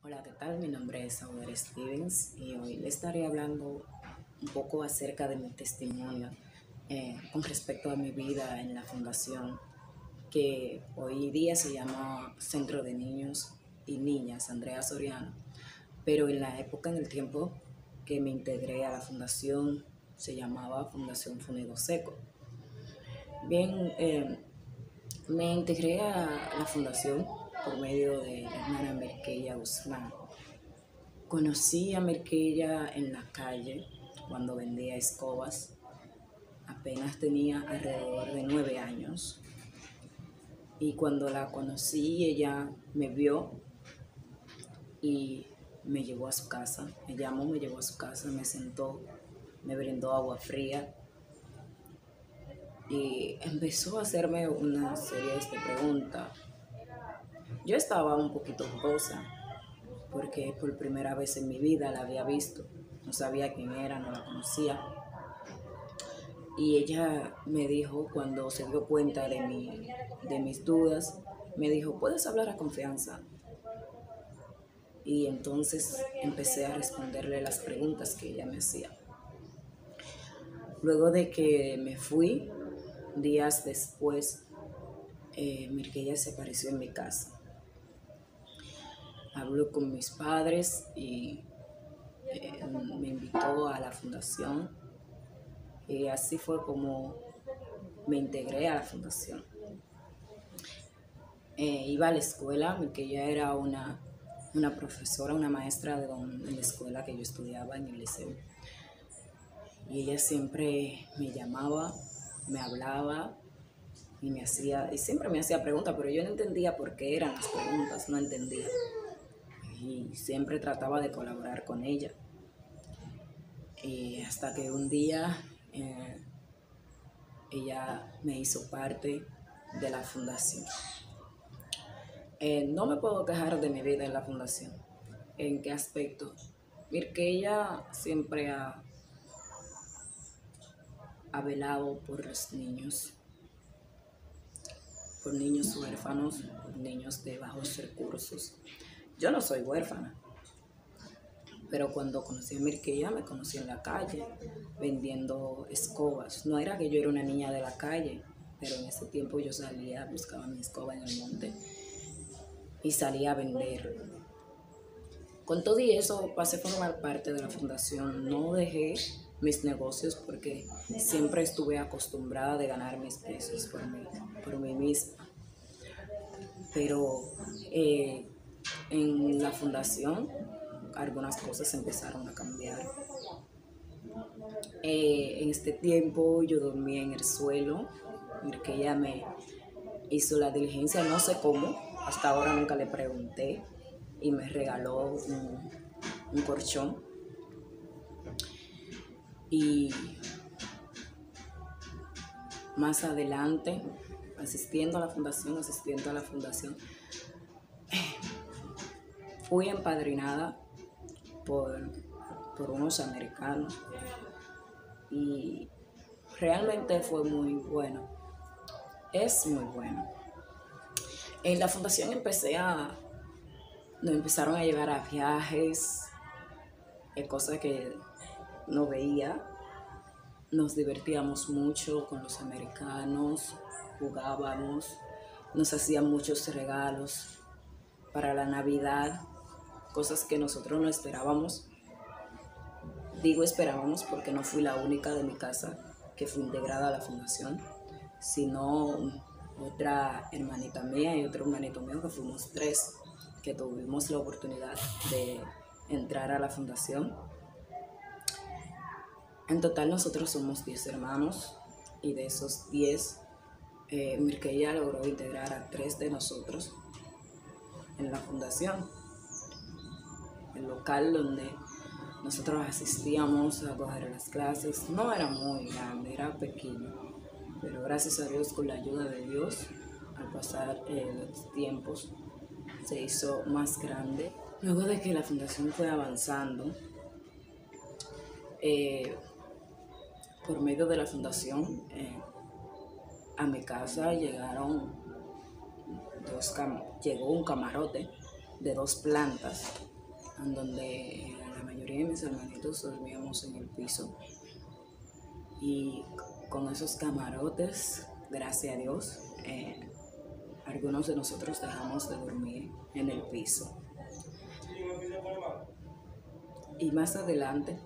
Hola, ¿qué tal? Mi nombre es Audrey Stevens y hoy le estaré hablando un poco acerca de mi testimonio con respecto a mi vida en la fundación que hoy día se llama Centro de Niños y Niñas Andrea Soriano, pero en la época, en el tiempo que me integré a la fundación, se llamaba Fundación Funego Seco. Bien, me integré a la fundación por medio de la hermana Merquella Guzmán. Conocí a Merquella en la calle cuando vendía escobas. Apenas tenía alrededor de 9 años. Y cuando la conocí, ella me vio y me llevó a su casa. Me llamó, me llevó a su casa, me sentó, me brindó agua fría y empezó a hacerme una serie de preguntas. Yo estaba un poquito dudosa porque por primera vez en mi vida la había visto. No sabía quién era, no la conocía. Y ella me dijo, cuando se dio cuenta de mis dudas, me dijo, ¿puedes hablar a confianza? Y entonces empecé a responderle las preguntas que ella me hacía. Luego de que me fui, días después, Mirkeya se apareció en mi casa. Habló con mis padres y me invitó a la fundación. Y así fue como me integré a la fundación. Iba a la escuela, porque ella era una profesora, una maestra en la escuela que yo estudiaba, en el liceo. Y ella siempre me llamaba, me hablaba y siempre me hacía preguntas, pero yo no entendía por qué eran las preguntas, no entendía. Y siempre trataba de colaborar con ella. Y hasta que un día ella me hizo parte de la fundación. No me puedo quejar de mi vida en la fundación. ¿En qué aspecto? Mirkeya siempre ha velado por niños huérfanos, por niños de bajos recursos. Yo no soy huérfana, pero cuando conocí a Mirkeya me conocí en la calle vendiendo escobas. No era que yo era una niña de la calle, pero en ese tiempo yo salía, buscaba mi escoba en el monte y salía a vender. Con todo y eso pasé a formar parte de la fundación. No dejé mis negocios porque siempre estuve acostumbrada de ganar mis pesos por mí misma. Pero en la fundación algunas cosas empezaron a cambiar. En este tiempo yo dormía en el suelo, porque ella me hizo la diligencia, no sé cómo, hasta ahora nunca le pregunté, y me regaló un colchón. Y más adelante, asistiendo a la fundación, fui empadrinada por unos americanos y realmente fue muy bueno, es muy bueno. En la fundación nos empezaron a llevar a viajes, cosas que no veía. Nos divertíamos mucho con los americanos, jugábamos, nos hacían muchos regalos para la Navidad, cosas que nosotros no esperábamos. Digo esperábamos porque no fui la única de mi casa que fue integrada a la fundación, sino otra hermanita mía y otro hermanito mío, que fuimos 3 que tuvimos la oportunidad de entrar a la fundación. En total nosotros somos 10 hermanos y de esos 10, Mirkeya logró integrar a 3 de nosotros en la fundación. El local donde nosotros asistíamos a coger las clases no era muy grande, era pequeño, pero gracias a Dios, con la ayuda de Dios, al pasar los tiempos, se hizo más grande. Luego de que la fundación fue avanzando, por medio de la fundación, a mi casa llegó un camarote de 2 plantas en donde la mayoría de mis hermanitos dormíamos en el piso. Y con esos camarotes, gracias a Dios, algunos de nosotros dejamos de dormir en el piso. Y más adelante,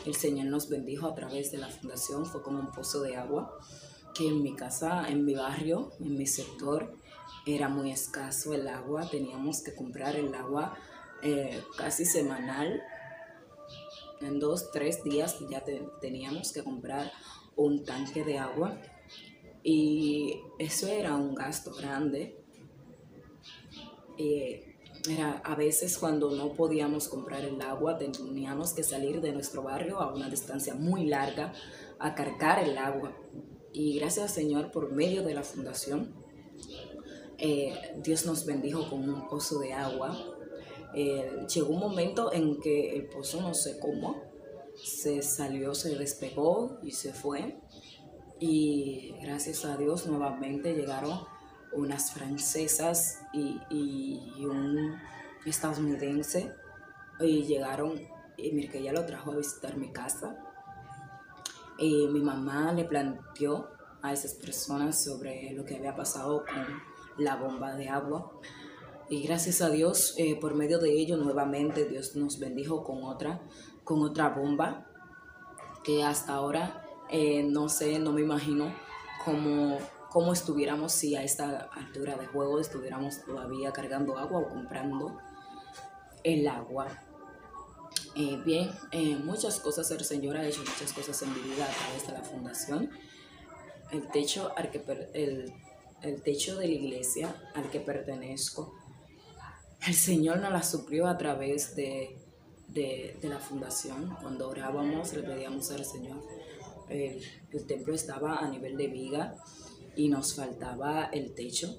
el Señor nos bendijo a través de la fundación. Fue como un pozo de agua que en mi casa, en mi barrio, en mi sector, era muy escaso el agua. Teníamos que comprar el agua casi semanal. En 2-3 días ya teníamos que comprar un tanque de agua. Y eso era un gasto grande. Era a veces cuando no podíamos comprar el agua, teníamos que salir de nuestro barrio a una distancia muy larga a cargar el agua. Y gracias al Señor, por medio de la fundación, Dios nos bendijo con un pozo de agua. Llegó un momento en que el pozo, no sé cómo, se salió, se despegó y se fue. Y gracias a Dios nuevamente llegaron unas francesas y un estadounidense, y llegaron, y mire que ella lo trajo a visitar mi casa. Y mi mamá le planteó a esas personas sobre lo que había pasado con la bomba de agua. Y gracias a Dios, por medio de ello, nuevamente Dios nos bendijo con otra bomba, que hasta ahora no sé, no me imagino cómo estuviéramos si a esta altura de juego estuviéramos todavía cargando agua o comprando el agua. Bien, muchas cosas el Señor ha hecho, muchas cosas en mi vida a través de la fundación. El techo de la iglesia al que pertenezco, el Señor nos la suplió a través de la fundación. Cuando orábamos, le pedíamos al Señor. El templo estaba a nivel de viga y nos faltaba el techo.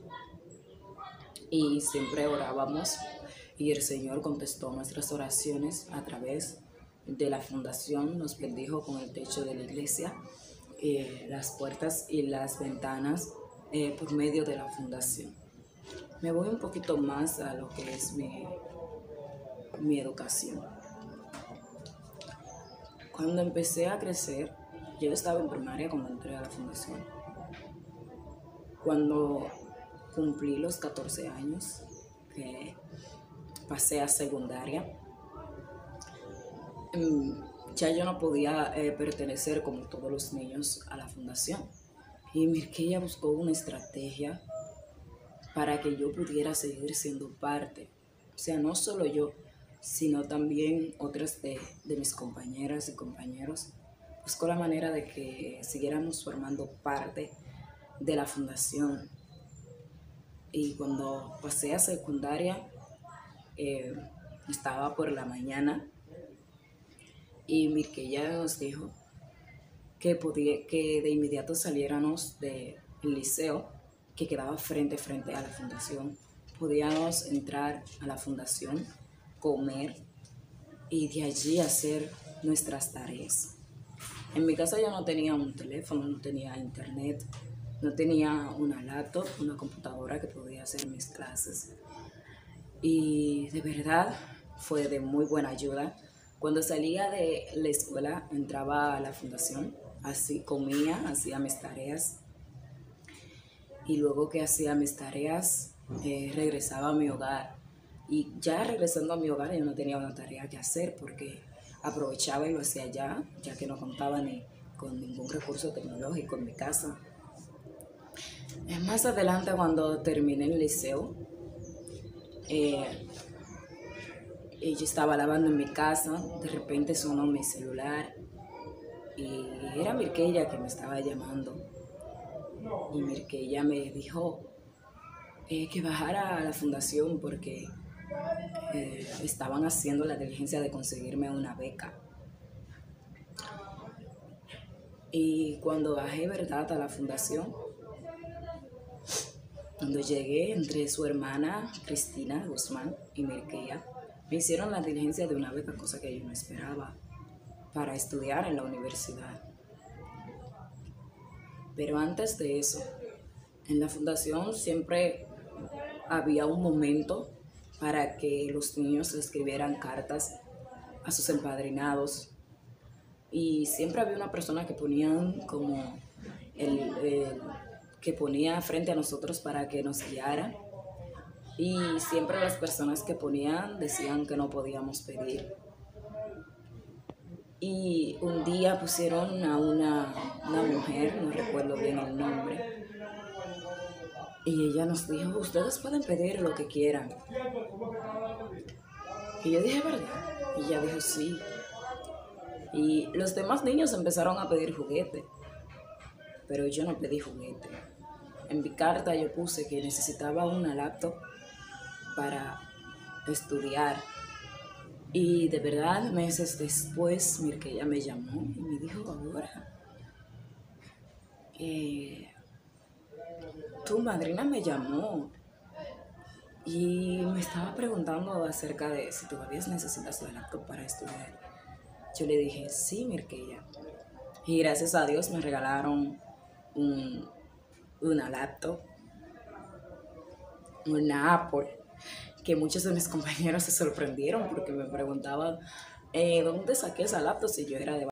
Y siempre orábamos y el Señor contestó nuestras oraciones a través de la fundación. Nos bendijo con el techo de la iglesia, las puertas y las ventanas por medio de la fundación. Me voy un poquito más a lo que es mi educación. Cuando empecé a crecer, yo estaba en primaria cuando entré a la fundación. Cuando cumplí los 14 años, que pasé a secundaria, ya yo no podía pertenecer como todos los niños a la fundación. Y Mirkeya buscó una estrategia para que yo pudiera seguir siendo parte. O sea, no solo yo, sino también otras de mis compañeras y compañeros. Buscó la manera de que siguiéramos formando parte de la fundación. Y cuando pasé a secundaria, estaba por la mañana y Mirkeya nos dijo que de inmediato saliéramos del liceo que quedaba frente a la fundación. Podíamos entrar a la fundación, comer y de allí hacer nuestras tareas. En mi casa yo no tenía un teléfono, no tenía internet, no tenía una laptop, una computadora que podía hacer mis clases. Y de verdad fue de muy buena ayuda. Cuando salía de la escuela, entraba a la fundación, así comía, hacía mis tareas. Y luego que hacía mis tareas, regresaba a mi hogar. Y ya regresando a mi hogar, yo no tenía una tarea que hacer porque aprovechaba y lo hacía ya que no contaba ni con ningún recurso tecnológico en mi casa. Más adelante, cuando terminé el liceo, y yo estaba lavando en mi casa, de repente sonó mi celular y era Mirkeya que me estaba llamando. Y Mirkeya me dijo que bajara a la fundación porque estaban haciendo la diligencia de conseguirme una beca. Y cuando bajé, ¿verdad?, a la fundación, cuando llegué, entre su hermana Cristina Guzmán y Mirkeya, me hicieron la diligencia de una beca, cosa que yo no esperaba, para estudiar en la universidad. Pero antes de eso, en la fundación siempre había un momento para que los niños le escribieran cartas a sus empadrinados. Y siempre había una persona que ponían como que ponía frente a nosotros para que nos guiara. Y siempre las personas que ponían decían que no podíamos pedir. Y un día pusieron a una mujer, no recuerdo bien el nombre, y ella nos dijo, ustedes pueden pedir lo que quieran. Y yo dije, ¿verdad? Y ella dijo, sí. Y los demás niños empezaron a pedir juguete, pero yo no pedí juguete. En mi carta yo puse que necesitaba una laptop para estudiar. Y de verdad, meses después, mire que ella me llamó y me dijo, ahora, tu madrina me llamó y me estaba preguntando acerca de si todavía necesitas la laptop para estudiar. Yo le dije, sí, Mirkeya. Y gracias a Dios me regalaron una laptop, una Apple, que muchos de mis compañeros se sorprendieron porque me preguntaban, ¿dónde saqué esa laptop si yo era de